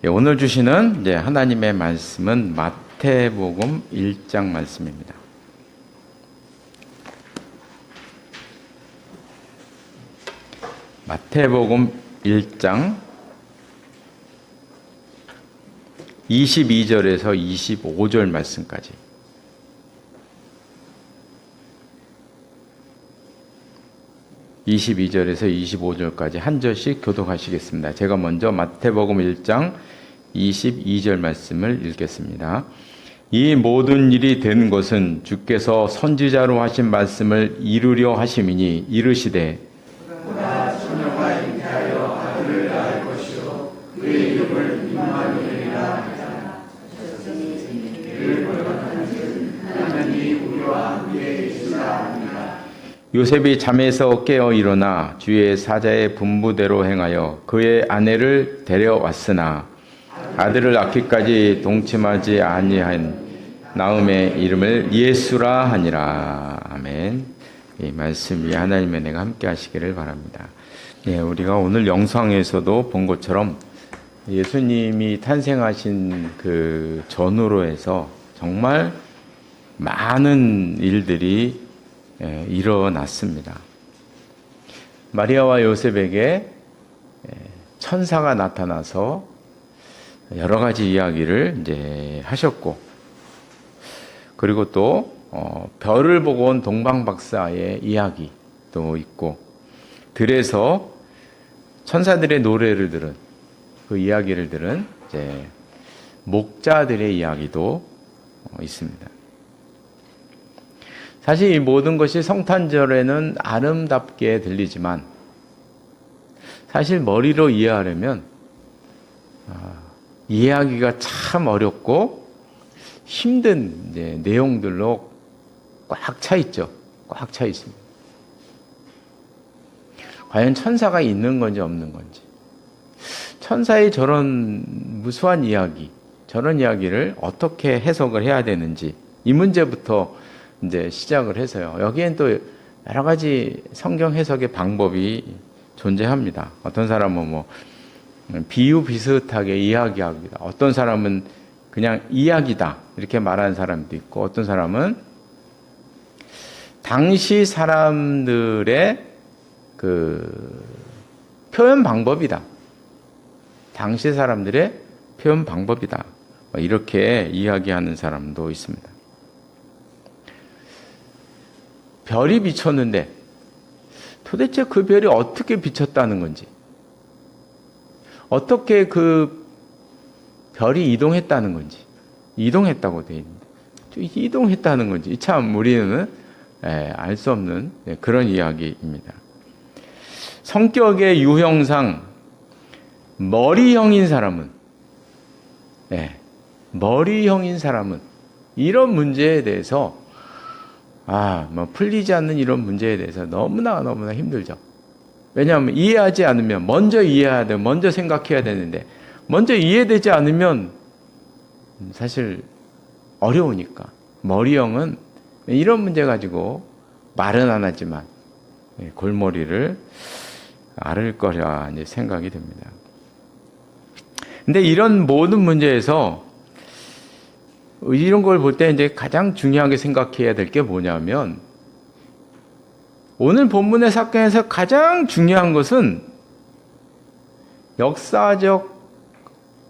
오늘 주시는 이제 하나님의 말씀은 마태복음 1장 말씀입니다. 마태복음 1장 22절에서 25절 말씀까지. (22절에서 25절까지) 한 절씩 교독하시겠습니다. 제가 먼저 마태복음 1장 22절 말씀을 읽겠습니다. 이 모든 일이 된 것은 주께서 선지자로 하신 말씀을 이루려 하심이니 이르시되 보다 처녀가 잉태하여 아들을 낳을 것이요 그의 이름을 임마누엘이라 하자. 이를 벌받은즉 하나님이 우리와 함께 계시라 합니다. 요셉이 잠에서 깨어 일어나 주의 사자의 분부대로 행하여 그의 아내를 데려왔으나 아들을 낳기까지 동침하지 아니한 나음의 이름을 예수라 하니라. 아멘. 이 말씀 위에 하나님의 은혜가 함께 하시기를 바랍니다. 우리가 오늘 영상에서도 본 것처럼 예수님이 탄생하신 그 전후로 해서 정말 많은 일들이 일어났습니다. 마리아와 요셉에게 천사가 나타나서 여러 가지 이야기를 이제 하셨고, 그리고 또 별을 보고 온 동방박사의 이야기도 있고, 들에서 천사들의 노래를 들은 그 이야기를 들은 이제 목자들의 이야기도 있습니다. 사실 이 모든 것이 성탄절에는 아름답게 들리지만 사실 머리로 이해하려면 이해하기가 참 어렵고 힘든 이제 내용들로 꽉 차 있죠. 꽉 차 있습니다. 과연 천사가 있는 건지 없는 건지, 천사의 저런 무수한 이야기, 저런 이야기를 어떻게 해석을 해야 되는지, 이 문제부터 이제 시작을 해서요. 여기엔 또 여러 가지 성경 해석의 방법이 존재합니다. 어떤 사람은 비유 비슷하게 이야기합니다. 어떤 사람은 그냥 이야기다 이렇게 말하는 사람도 있고, 어떤 사람은 당시 사람들의 그 표현 방법이다. 당시 사람들의 표현 방법이다. 이렇게 이야기하는 사람도 있습니다. 별이 비쳤는데 도대체 그 별이 어떻게 비쳤다는 건지, 어떻게 그 별이 이동했다는 건지, 이동했다고 되어 있는데 이동했다는 건지 참 우리는 알 수 없는 그런 이야기입니다. 성격의 유형상 머리형인 사람은 이런 문제에 대해서 풀리지 않는 이런 문제에 대해서 너무나 힘들죠. 왜냐하면 이해하지 않으면, 먼저 이해해야 돼, 먼저 생각해야 되는데, 먼저 이해되지 않으면 사실 어려우니까. 머리형은 이런 문제 가지고 말은 안 하지만 골머리를 앓을 거라 이제 생각이 듭니다. 근데 이런 모든 문제에서 이런 걸 볼 때 이제 가장 중요하게 생각해야 될 게 뭐냐면, 오늘 본문의 사건에서 가장 중요한 것은 역사적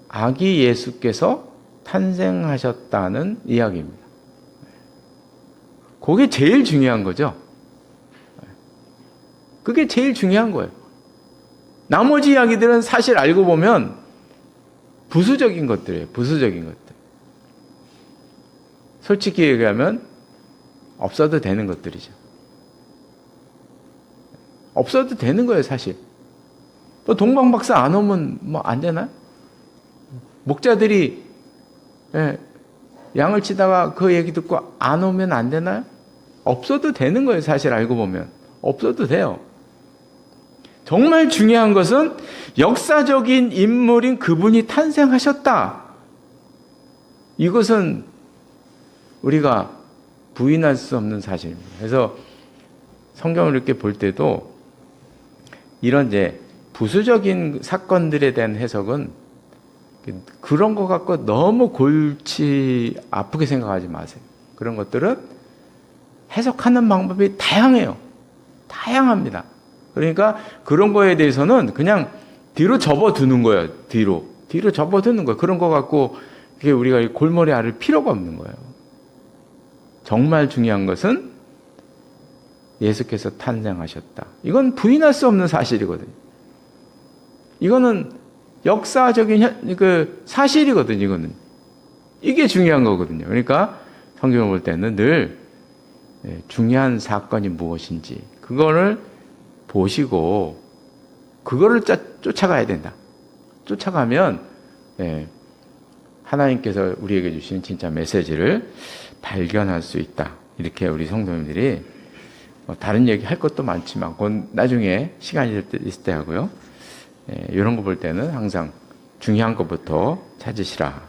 아기 예수께서 탄생하셨다는 이야기입니다. 그게 제일 중요한 거죠. 그게 제일 중요한 거예요. 나머지 이야기들은 사실 알고 보면 부수적인 것들이에요. 부수적인 것들. 솔직히 얘기하면 없어도 되는 것들이죠. 없어도 되는 거예요, 사실. 또 동방박사 안 오면 안 되나요? 목자들이 양을 치다가 그 얘기 듣고 안 오면 안 되나요? 없어도 되는 거예요, 사실 알고 보면. 없어도 돼요. 정말 중요한 것은 역사적인 인물인 그분이 탄생하셨다. 이것은 우리가 부인할 수 없는 사실입니다. 그래서 성경을 이렇게 볼 때도 이런 이제 부수적인 사건들에 대한 해석은 그런 거 갖고 너무 골치 아프게 생각하지 마세요. 그런 것들은 해석하는 방법이 다양해요. 다양합니다. 그러니까 그런 거에 대해서는 그냥 뒤로 접어두는 거예요. 뒤로 접어두는 거예요. 그런 거 갖고 그게 우리가 골머리 앓을 필요가 없는 거예요. 정말 중요한 것은 예수께서 탄생하셨다. 이건 부인할 수 없는 사실이거든요. 이거는 역사적인 그 사실이거든요. 이거는 이게 중요한 거거든요. 그러니까 성경을 볼 때는 늘 중요한 사건이 무엇인지 그거를 보시고 그거를 쫓아가야 된다. 쫓아가면 하나님께서 우리에게 주시는 진짜 메시지를 발견할 수 있다. 이렇게 우리 성도님들이 다른 얘기 할 것도 많지만 그건 나중에 시간이 있을 때 하고요. 이런 거 볼 때는 항상 중요한 것부터 찾으시라.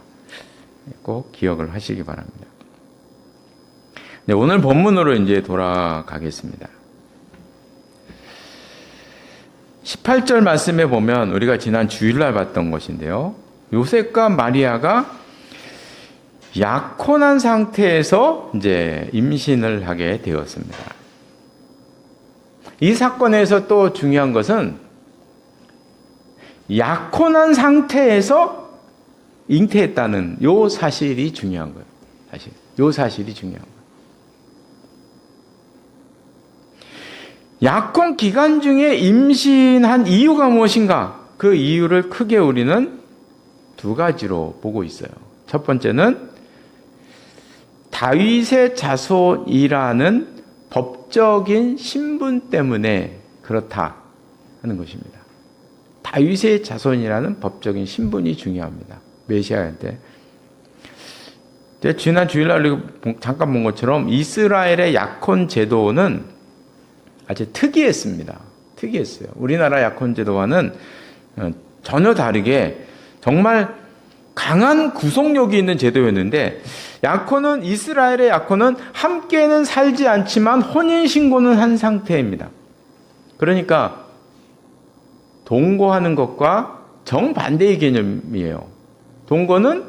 꼭 기억을 하시기 바랍니다. 네, 오늘 본문으로 이제 돌아가겠습니다. 18절 말씀에 보면 우리가 지난 주일날 봤던 것인데요. 요셉과 마리아가 약혼한 상태에서 이제 임신을 하게 되었습니다. 이 사건에서 또 중요한 것은 약혼한 상태에서 잉태했다는 요 사실이 중요한 거예요. 사실 요 사실이 중요한 거예요. 약혼 기간 중에 임신한 이유가 무엇인가? 그 이유를 크게 우리는 두 가지로 보고 있어요. 첫 번째는 다윗의 자손이라는 법적인 신분 때문에 그렇다 하는 것입니다. 다윗의 자손이라는 법적인 신분이 중요합니다. 메시아한테. 지난 주일날 잠깐 본 것처럼 이스라엘의 약혼 제도는 아주 특이했습니다. 특이했어요. 우리나라 약혼 제도와는 전혀 다르게 정말 강한 구속력이 있는 제도였는데 이스라엘의 약혼은 함께는 살지 않지만 혼인신고는 한 상태입니다. 그러니까 동거하는 것과 정반대의 개념이에요. 동거는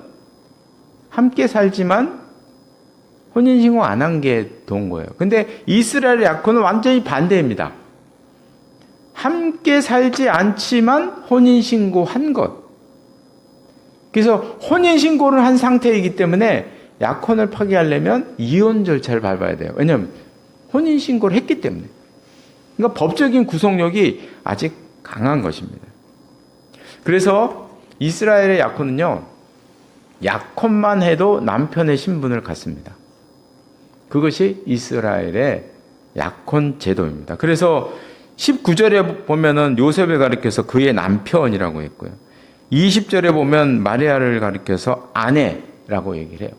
함께 살지만 혼인신고 안 한 게 동거예요. 근데 이스라엘의 약혼은 완전히 반대입니다. 함께 살지 않지만 혼인신고 한 것. 그래서 혼인신고를 한 상태이기 때문에 약혼을 파기하려면 이혼 절차를 밟아야 돼요. 왜냐하면 혼인신고를 했기 때문에. 그러니까 법적인 구속력이 아직 강한 것입니다. 그래서 이스라엘의 약혼은요, 약혼만 해도 남편의 신분을 갖습니다. 그것이 이스라엘의 약혼 제도입니다. 그래서 19절에 보면은 요셉을 가리켜서 그의 남편이라고 했고요. 20절에 보면 마리아를 가리켜서 아내라고 얘기를 해요.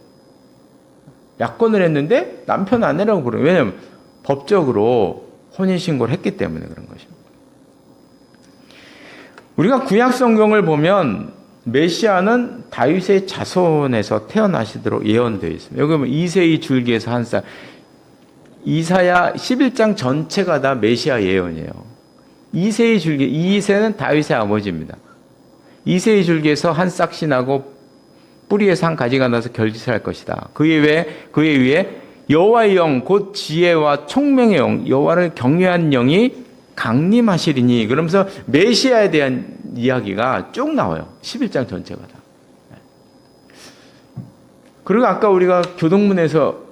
약혼을 했는데 남편 아내라고 부르요. 왜냐하면 법적으로 혼인신고를 했기 때문에 그런 것입니다. 우리가 구약 성경을 보면 메시아는 다윗의 자손에서 태어나시도록 예언되어 있습니다. 여기 보면 이새의 줄기에서 한 싹. 이사야 11장 전체가 다 메시아 예언이에요. 이새의 줄기, 이새는 다윗의 아버지입니다. 이새의 줄기에서 한 싹이 나고 뿌리에서 한 가지가 나서 결짓을 할 것이다. 그에 위에 여호와의 영, 곧 지혜와 총명의 영, 여호와를 경외한 영이 강림하시리니. 그러면서 메시아에 대한 이야기가 쭉 나와요. 11장 전체가 다. 그리고 아까 우리가 교동문에서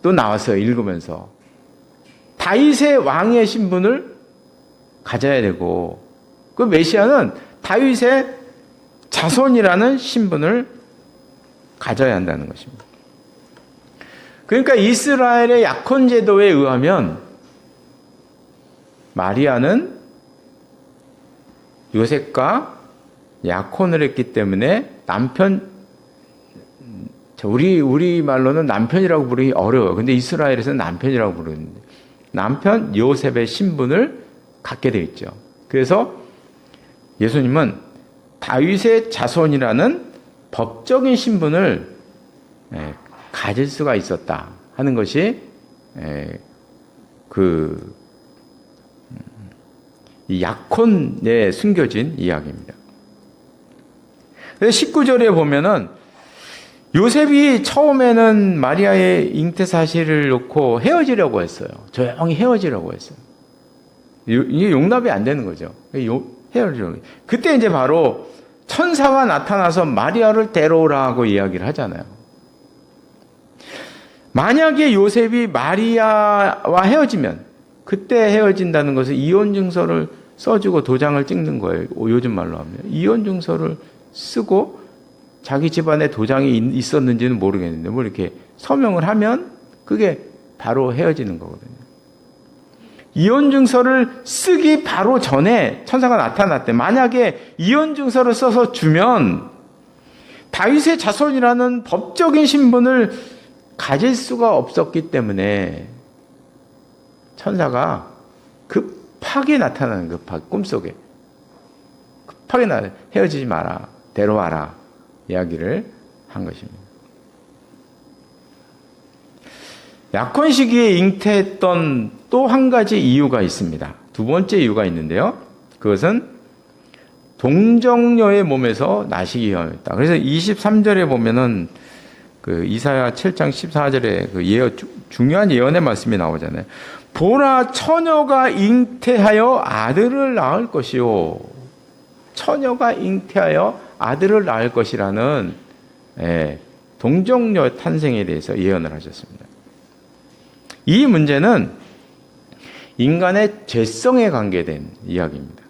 또 나왔어요. 읽으면서 다윗의 왕의 신분을 가져야 되고 그 메시아는 다윗의 자손이라는 신분을 가져야 한다는 것입니다. 그러니까 이스라엘의 약혼 제도에 의하면 마리아는 요셉과 약혼을 했기 때문에 우리 말로는 남편이라고 부르기 어려워요. 근데 이스라엘에서는 남편이라고 부르는데 남편 요셉의 신분을 갖게 되어 있죠. 그래서 예수님은 다윗의 자손이라는 법적인 신분을 가질 수가 있었다 하는 것이 이 약혼에 숨겨진 이야기입니다. 그래서 19절에 보면은 요셉이 처음에는 마리아의 잉태 사실을 놓고 헤어지려고 했어요. 조용히 헤어지려고 했어요. 이게 용납이 안 되는 거죠. 헤어지려고. 그때 이제 바로 천사가 나타나서 마리아를 데려오라고 이야기를 하잖아요. 만약에 요셉이 마리아와 헤어지면, 그때 헤어진다는 것은 이혼 증서를 써주고 도장을 찍는 거예요. 요즘 말로 하면. 이혼 증서를 쓰고 자기 집안에 도장이 있었는지는 모르겠는데 뭐 이렇게 서명을 하면 그게 바로 헤어지는 거거든요. 이혼 증서를 쓰기 바로 전에 천사가 나타났대. 만약에 이혼 증서를 써서 주면 다윗의 자손이라는 법적인 신분을 가질 수가 없었기 때문에 천사가 급하게 나타나는 꿈속에 급하게 헤어지지 마라, 데려와라 이야기를 한 것입니다. 약혼 시기에 잉태했던 또 한 가지 이유가 있습니다. 두 번째 이유가 있는데요. 그것은 동정녀의 몸에서 나시기 위함이었다. 그래서 23절에 보면은 그 이사야 7장 14절에 그 중요한 예언의 말씀이 나오잖아요. 보라, 처녀가 잉태하여 아들을 낳을 것이요. 처녀가 잉태하여 아들을 낳을 것이라는 동정녀 탄생에 대해서 예언을 하셨습니다. 이 문제는 인간의 죄성에 관계된 이야기입니다.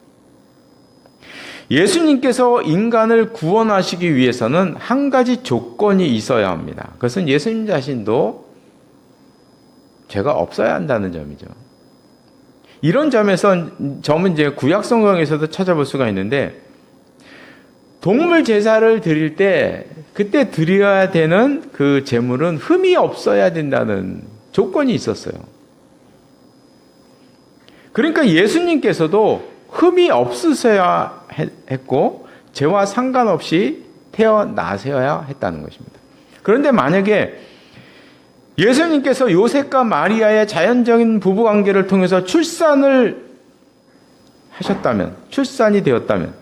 예수님께서 인간을 구원하시기 위해서는 한 가지 조건이 있어야 합니다. 그것은 예수님 자신도 죄가 없어야 한다는 점이죠. 이런 점은 이제 구약 성경에서도 찾아볼 수가 있는데, 동물 제사를 드릴 때 그때 드려야 되는 그 제물은 흠이 없어야 된다는 조건이 있었어요. 그러니까 예수님께서도 흠이 없으셔야 했고 죄와 상관없이 태어나셔야 했다는 것입니다. 그런데 만약에 예수님께서 요셉과 마리아의 자연적인 부부관계를 통해서 출산이 되었다면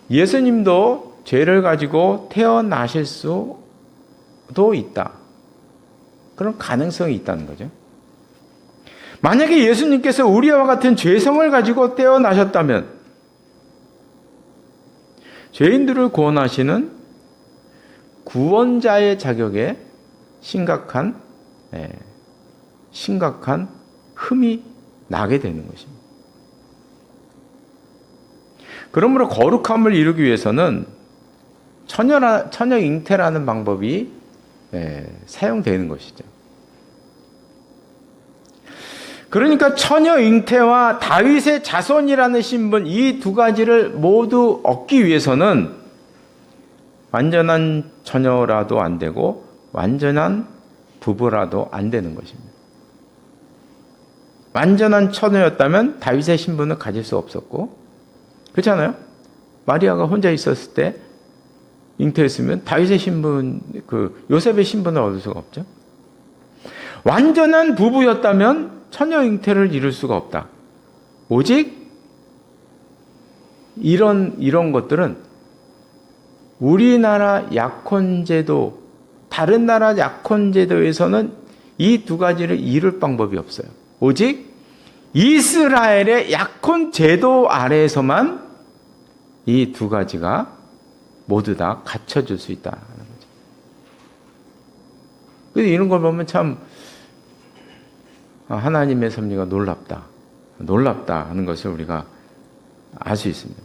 예수님도 죄를 가지고 태어나실 수도 있다. 그런 가능성이 있다는 거죠. 만약에 예수님께서 우리와 같은 죄성을 가지고 태어나셨다면 죄인들을 구원하시는 구원자의 자격에 심각한 흠이 나게 되는 것입니다. 그러므로 거룩함을 이루기 위해서는 처녀 잉태라는 방법이 사용되는 것이죠. 그러니까 처녀 잉태와 다윗의 자손이라는 신분, 이 두 가지를 모두 얻기 위해서는 완전한 처녀라도 안 되고 완전한 부부라도 안 되는 것입니다. 완전한 처녀였다면 다윗의 신분을 가질 수 없었고, 그렇잖아요? 마리아가 혼자 있었을 때 잉태했으면 다윗의 신분, 요셉의 신분을 얻을 수가 없죠. 완전한 부부였다면 처녀 잉태를 이룰 수가 없다. 오직 이런 것들은 우리나라 약혼제도, 다른 나라 약혼제도에서는 이 두 가지를 이룰 방법이 없어요. 오직 이스라엘의 약혼제도 아래에서만 이 두 가지가 모두 다 갖춰질 수 있다는 거죠. 그래서 이런 걸 보면 참 하나님의 섭리가 놀랍다 하는 것을 우리가 알 수 있습니다.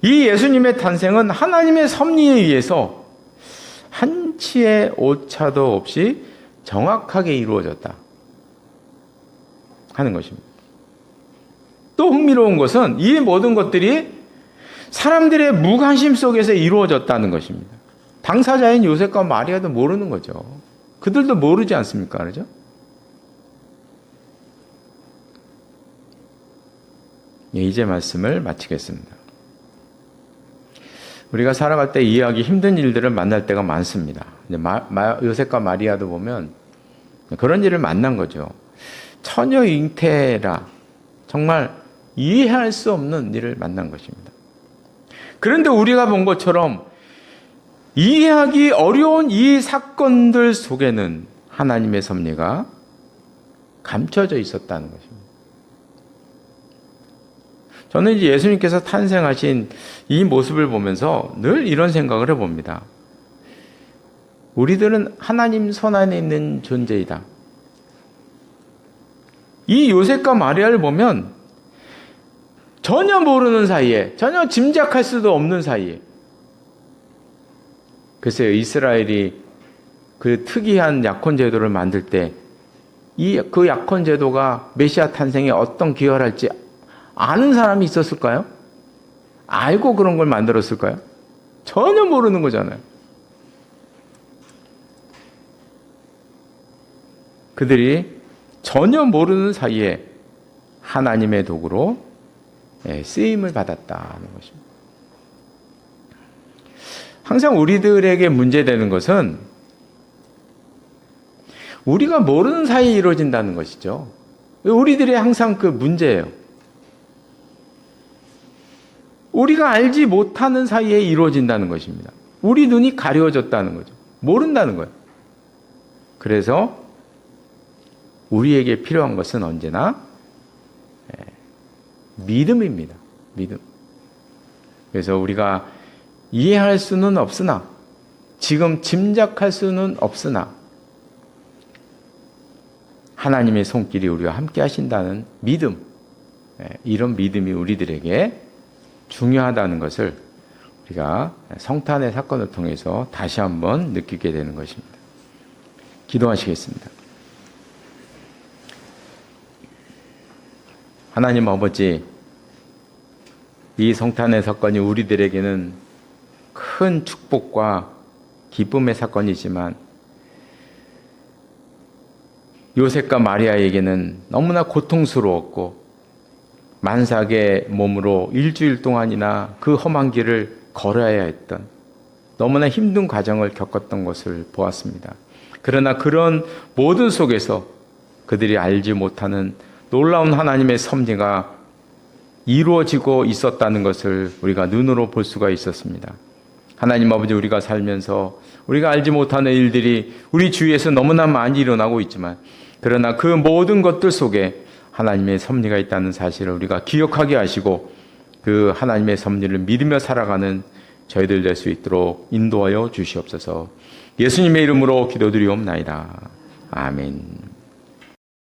이 예수님의 탄생은 하나님의 섭리에 의해서 한치의 오차도 없이 정확하게 이루어졌다 하는 것입니다. 또 흥미로운 것은 이 모든 것들이 사람들의 무관심 속에서 이루어졌다는 것입니다. 당사자인 요셉과 마리아도 모르는 거죠. 그들도 모르지 않습니까? 그렇죠? 이제 말씀을 마치겠습니다. 우리가 살아갈 때 이해하기 힘든 일들을 만날 때가 많습니다. 요셉과 마리아도 보면 그런 일을 만난 거죠. 처녀 잉태라 정말 이해할 수 없는 일을 만난 것입니다. 그런데 우리가 본 것처럼 이해하기 어려운 이 사건들 속에는 하나님의 섭리가 감춰져 있었다는 것입니다. 저는 이제 예수님께서 탄생하신 이 모습을 보면서 늘 이런 생각을 해봅니다. 우리들은 하나님 손 안에 있는 존재이다. 이 요셉과 마리아를 보면 전혀 모르는 사이에, 전혀 짐작할 수도 없는 사이에, 글쎄요, 이스라엘이 그 특이한 약혼 제도를 만들 때 그 약혼 제도가 메시아 탄생에 어떤 기여를 할지 아는 사람이 있었을까요? 알고 그런 걸 만들었을까요? 전혀 모르는 거잖아요. 그들이 전혀 모르는 사이에 하나님의 도구로 쓰임을 받았다는 것입니다. 항상 우리들에게 문제되는 것은 우리가 모르는 사이에 이루어진다는 것이죠. 우리들의 항상 그 문제예요. 우리가 알지 못하는 사이에 이루어진다는 것입니다. 우리 눈이 가려졌다는 거죠. 모른다는 거예요. 그래서 우리에게 필요한 것은 언제나 믿음입니다. 믿음. 그래서 우리가 이해할 수는 없으나, 지금 짐작할 수는 없으나 하나님의 손길이 우리와 함께 하신다는 믿음, 이런 믿음이 우리들에게 중요하다는 것을 우리가 성탄의 사건을 통해서 다시 한번 느끼게 되는 것입니다. 기도하시겠습니다. 하나님 아버지, 이 성탄의 사건이 우리들에게는 큰 축복과 기쁨의 사건이지만 요셉과 마리아에게는 너무나 고통스러웠고 만삭의 몸으로 일주일 동안이나 그 험한 길을 걸어야 했던 너무나 힘든 과정을 겪었던 것을 보았습니다. 그러나 그런 모든 속에서 그들이 알지 못하는 놀라운 하나님의 섭리가 이루어지고 있었다는 것을 우리가 눈으로 볼 수가 있었습니다. 하나님 아버지, 우리가 살면서 우리가 알지 못하는 일들이 우리 주위에서 너무나 많이 일어나고 있지만, 그러나 그 모든 것들 속에 하나님의 섭리가 있다는 사실을 우리가 기억하게 하시고 그 하나님의 섭리를 믿으며 살아가는 저희들 될 수 있도록 인도하여 주시옵소서. 예수님의 이름으로 기도드리옵나이다. 아멘.